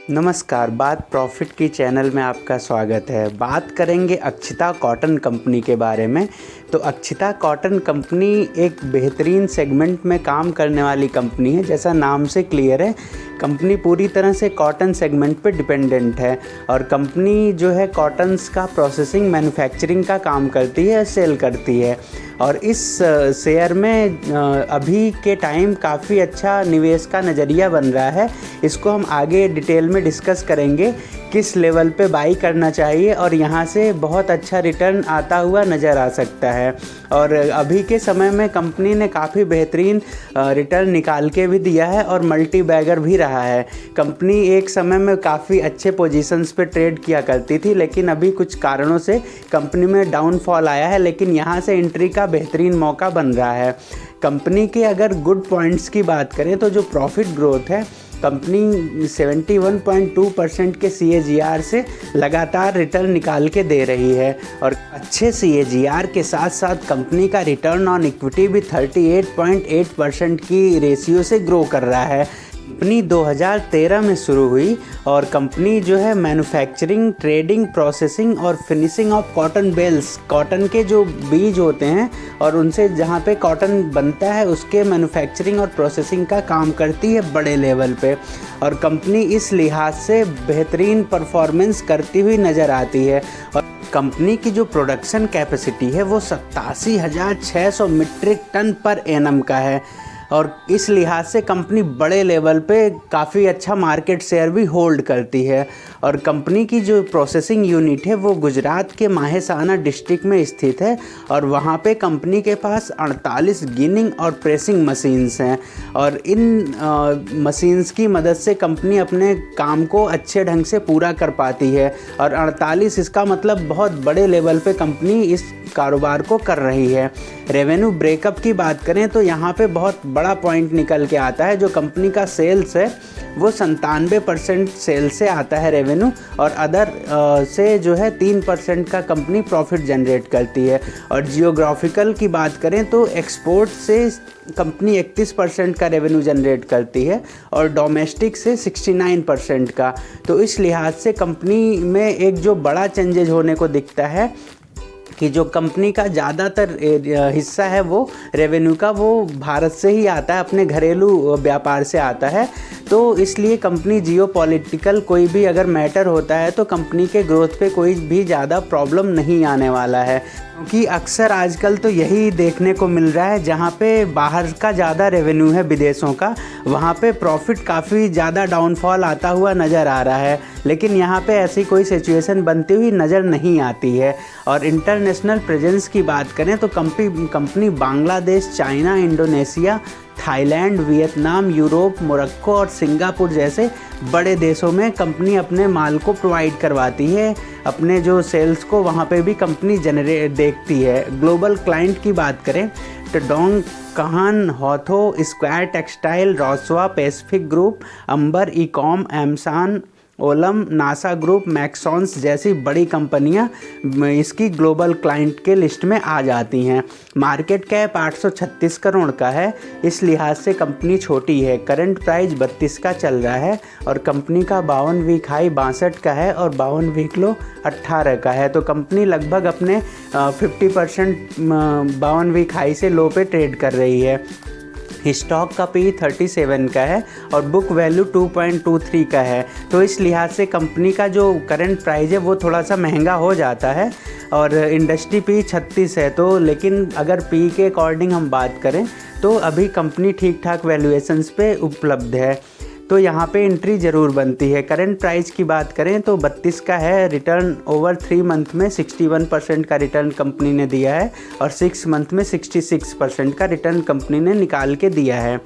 नमस्कार, बात प्रॉफिट की चैनल में आपका स्वागत है। बात करेंगे अक्षिता कॉटन कंपनी के बारे में। तो अक्षिता कॉटन कंपनी एक बेहतरीन सेगमेंट में काम करने वाली कंपनी है। जैसा नाम से क्लियर है, कंपनी पूरी तरह से कॉटन सेगमेंट पे डिपेंडेंट है और कंपनी जो है कॉटन्स का प्रोसेसिंग, मैन्युफैक्चरिंग का काम करती है, सेल करती है। और इस शेयर में अभी के टाइम काफ़ी अच्छा निवेश का नज़रिया बन रहा है। इसको हम आगे डिटेल में डिस्कस करेंगे किस लेवल पे बाई करना चाहिए और यहाँ से बहुत अच्छा रिटर्न आता हुआ नज़र आ सकता है। और अभी के समय में कंपनी ने काफ़ी बेहतरीन रिटर्न निकाल के भी दिया है और मल्टी बैगर भी रहा है। कंपनी एक समय में काफ़ी अच्छे पोजीशंस पे ट्रेड किया करती थी, लेकिन अभी कुछ कारणों से कंपनी में डाउनफॉल आया है, लेकिन यहाँ से एंट्री का बेहतरीन मौका बन रहा है। कंपनी के अगर गुड पॉइंट्स की बात करें तो जो प्रॉफिट ग्रोथ है, कंपनी 71.2% के CAGR से लगातार रिटर्न निकाल के दे रही है और अच्छे CAGR के साथ साथ कंपनी का रिटर्न ऑन इक्विटी भी 38.8% की रेशियो से ग्रो कर रहा है। कंपनी 2013 में शुरू हुई और कंपनी जो है मैन्युफैक्चरिंग, ट्रेडिंग, प्रोसेसिंग और finishing of cotton bales, cotton के जो बीज होते हैं और उनसे जहाँ पे कॉटन बनता है उसके मैन्युफैक्चरिंग और प्रोसेसिंग का काम करती है बड़े लेवल पे। और कंपनी इस लिहाज से बेहतरीन परफॉर्मेंस करती हुई नज़र आती है। और कंपनी की जो प्रोडक्शन कैपेसिटी है वो 87,600 मीट्रिक टन पर एनम का है और इस लिहाज से कंपनी बड़े लेवल पे काफ़ी अच्छा मार्केट शेयर भी होल्ड करती है। और कंपनी की जो प्रोसेसिंग यूनिट है वो गुजरात के माहेसाना डिस्ट्रिक्ट में स्थित है और वहाँ पे कंपनी के पास 48 गिनिंग और प्रेसिंग मशीन्स हैं और इन मशीन्स की मदद से कंपनी अपने काम को अच्छे ढंग से पूरा कर पाती है। और 48 इसका मतलब बहुत बड़े लेवल पे कंपनी इस कारोबार को कर रही है। रेवेन्यू ब्रेकअप की बात करें तो यहाँ पे बहुत बड़ा पॉइंट निकल के आता है। जो कंपनी का सेल्स है वो 97% सेल्स से आता है रेवेन्यू और अदर से जो है 3% का कंपनी प्रॉफिट जनरेट करती है। और जियोग्राफिकल की बात करें तो एक्सपोर्ट से कंपनी 31% का रेवेन्यू जनरेट करती है और डोमेस्टिक से 69% का। तो इस लिहाज से कंपनी में एक जो बड़ा चेंजेज होने को दिखता है कि जो कंपनी का ज़्यादातर हिस्सा है वो रेवेन्यू का वो भारत से ही आता है, अपने घरेलू व्यापार से आता है। तो इसलिए कंपनी जियोपॉलिटिकल कोई भी अगर मैटर होता है तो कंपनी के ग्रोथ पे कोई भी ज़्यादा प्रॉब्लम नहीं आने वाला है, क्योंकि अक्सर आजकल तो यही देखने को मिल रहा है जहाँ पे बाहर का ज़्यादा रेवेन्यू है विदेशों का, वहाँ पे प्रॉफिट काफ़ी ज़्यादा डाउनफॉल आता हुआ नज़र आ रहा है। लेकिन यहाँ पे ऐसी कोई सिचुएशन बनती हुई नज़र नहीं आती है। और इंटरनेशनल प्रेजेंस की बात करें तो company Bangladesh, China, Indonesia, Thailand, Vietnam, Europe, Morocco और सिंगापुर जैसे बड़े देशों में कंपनी अपने माल को प्रोवाइड करवाती है। अपने जो सेल्स को वहाँ पे भी कंपनी देखती है। ग्लोबल क्लाइंट की बात करें तो डोंग कहान, हॉथो, स्क्वायर टेक्सटाइल, रॉसवा, पैसिफिक ग्रुप, अंबर ईकॉम, एमसान, ओलम, नासा ग्रुप, मैक्सॉन्स जैसी बड़ी कंपनियां इसकी ग्लोबल क्लाइंट के लिस्ट में आ जाती हैं। मार्केट कैप 836 करोड़ का है। इस लिहाज से कंपनी छोटी है। करंट प्राइस 32 का चल रहा है और कंपनी का 52 वीक हाई 62 का है और 52 वीक लो 18 का है। तो कंपनी लगभग अपने 50% 52 वीक हाई से लो पे ट्रेड कर रही है। स्टॉक का P 37 का है और बुक वैल्यू 2.23 का है। तो इस लिहाज से कंपनी का जो करंट प्राइस है वो थोड़ा सा महंगा हो जाता है और इंडस्ट्री P 36 है। तो लेकिन अगर P के अकॉर्डिंग हम बात करें तो अभी कंपनी ठीक ठाक वैल्यूएशंस पे उपलब्ध है, तो यहाँ पे एंट्री ज़रूर बनती है। करंट प्राइस की बात करें तो 32 का है। रिटर्न ओवर 3 मंथ में 61% का रिटर्न कंपनी ने दिया है और 6 मंथ में 66% का रिटर्न कंपनी ने निकाल के दिया है।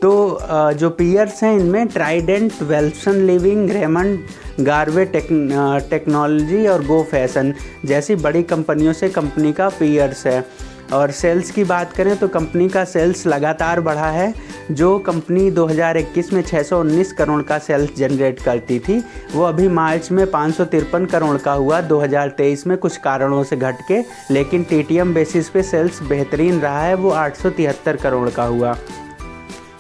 तो जो पीयर्स हैं इनमें ट्राइडेंट, वेल्सन लिविंग, रेमंड, गार्वे टेक्नोलॉजी और गो फैशन जैसी बड़ी कंपनियों से कंपनी का पीयर्स है। और सेल्स की बात करें तो कंपनी का सेल्स लगातार बढ़ा है। जो कंपनी 2021 में 619 करोड़ का सेल्स जनरेट करती थी वो अभी मार्च में 553 करोड़ का हुआ 2023 में कुछ कारणों से घट के, लेकिन TTM बेसिस पे सेल्स बेहतरीन रहा है, वो 873 करोड़ का हुआ।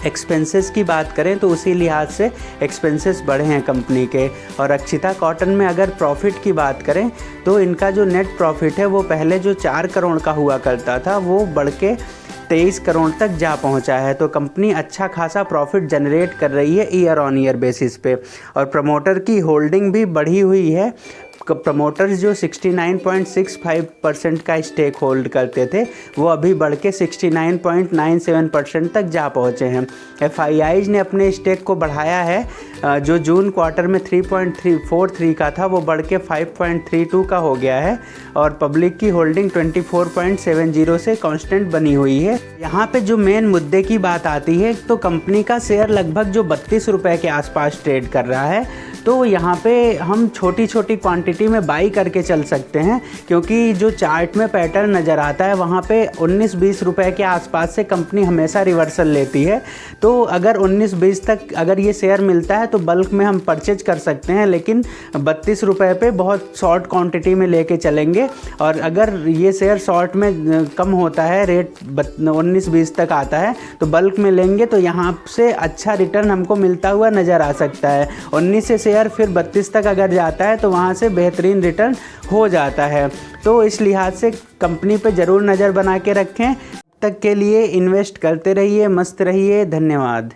एक्सपेंसेस की बात करें तो उसी लिहाज से एक्सपेंसेस बढ़े हैं कंपनी के। और अक्षिता कॉटन में अगर प्रॉफिट की बात करें तो इनका जो नेट प्रॉफिट है वो पहले जो 4 करोड़ का हुआ करता था वो बढ़ के 23 करोड़ तक जा पहुंचा है। तो कंपनी अच्छा खासा प्रॉफिट जनरेट कर रही है ईयर ऑन ईयर बेसिस पे। और प्रमोटर की होल्डिंग भी बढ़ी हुई है। प्रमोटर्स जो 69.65% का स्टेक होल्ड करते थे वो अभी बढ़ के 69.97% तक जा पहुँचे हैं। FIIs ने अपने स्टेक को बढ़ाया है, जो जून क्वार्टर में 3.343 का था वो बढ़ के 5.32 का हो गया है। और पब्लिक की होल्डिंग 24.70 से कांस्टेंट बनी हुई है। यहाँ पे जो मेन मुद्दे की बात आती है तो कंपनी का शेयर लगभग जो 32 रुपये के आसपास ट्रेड कर रहा है। तो यहाँ पे हम छोटी छोटी क्वांटिटी में बाई करके चल सकते हैं, क्योंकि जो चार्ट में पैटर्न नज़र आता है वहाँ पे 19-20 रुपए के आसपास से कंपनी हमेशा रिवर्सल लेती है। तो अगर 19-20 तक अगर ये शेयर मिलता है तो बल्क में हम परचेज कर सकते हैं, लेकिन 32 रुपये पे बहुत शॉर्ट क्वांटिटी में लेके चलेंगे। और अगर ये शेयर शॉर्ट में कम होता है, रेट 19-20 तक आता है तो बल्क में लेंगे तो यहाँ से अच्छा रिटर्न हमको मिलता हुआ नज़र आ सकता है। 19 से शेयर फिर 32 तक अगर जाता है तो वहाँ से बेहतरीन रिटर्न हो जाता है। तो इस लिहाज से कंपनी पे ज़रूर नज़र बना के रखें। तब तक के लिए इन्वेस्ट करते रहिए, मस्त रहिए। धन्यवाद।